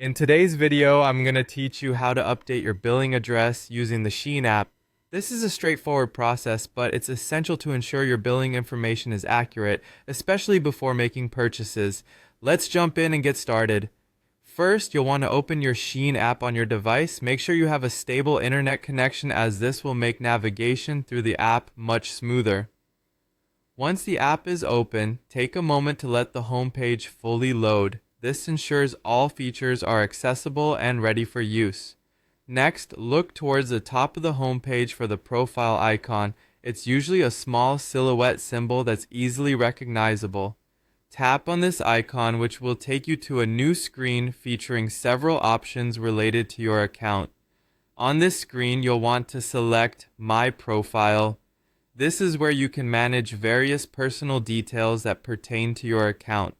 In today's video, I'm going to teach you how to update your billing address using the Shein app. This is a straightforward process, but it's essential to ensure your billing information is accurate, especially before making purchases. Let's jump in and get started. First, you'll want to open your Shein app on your device. Make sure you have a stable internet connection, as this will make navigation through the app much smoother. Once the app is open, take a moment to let the home page fully load. This ensures all features are accessible and ready for use. Next, look towards the top of the home page for the profile icon. It's usually a small silhouette symbol that's easily recognizable. Tap on this icon, which will take you to a new screen featuring several options related to your account. On this screen, you'll want to select My Profile. This is where you can manage various personal details that pertain to your account.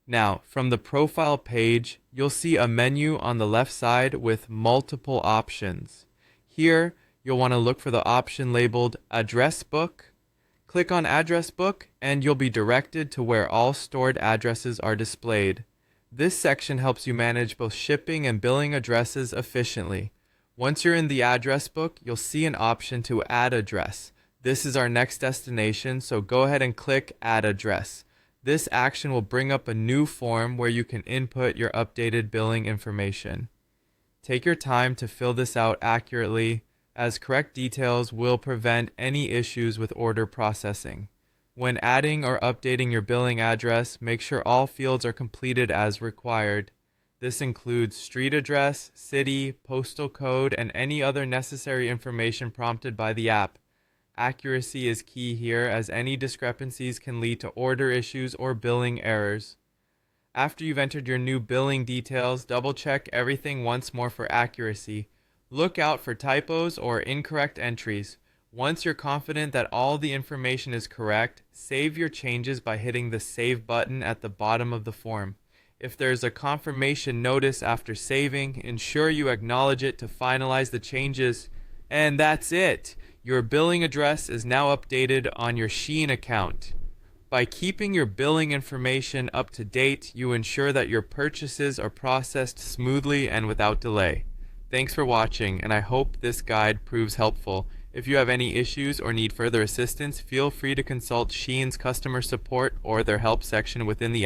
Now, from the profile page, you'll see a menu on the left side with multiple options. Here, you'll want to look for the option labeled Address Book. Click on Address Book and you'll be directed to where all stored addresses are displayed. This section helps you manage both shipping and billing addresses efficiently. Once you're in the address book, you'll see an option to add address. This is our next destination, so go ahead and click Add Address. This action will bring up a new form where you can input your updated billing information. Take your time to fill this out accurately, as correct details will prevent any issues with order processing. When adding or updating your billing address, make sure all fields are completed as required. This includes street address, city, postal code, and any other necessary information prompted by the app. Accuracy is key here, as any discrepancies can lead to order issues or billing errors. After you've entered your new billing details, double-check everything once more for accuracy. Look out for typos or incorrect entries. Once you're confident that all the information is correct, save your changes by hitting the Save button at the bottom of the form. If there's a confirmation notice after saving, ensure you acknowledge it to finalize the changes. And that's it! Your billing address is now updated on your Shein account. By keeping your billing information up to date, you ensure that your purchases are processed smoothly and without delay. Thanks for watching, and I hope this guide proves helpful. If you have any issues or need further assistance, feel free to consult Shein's customer support or their help section within the app.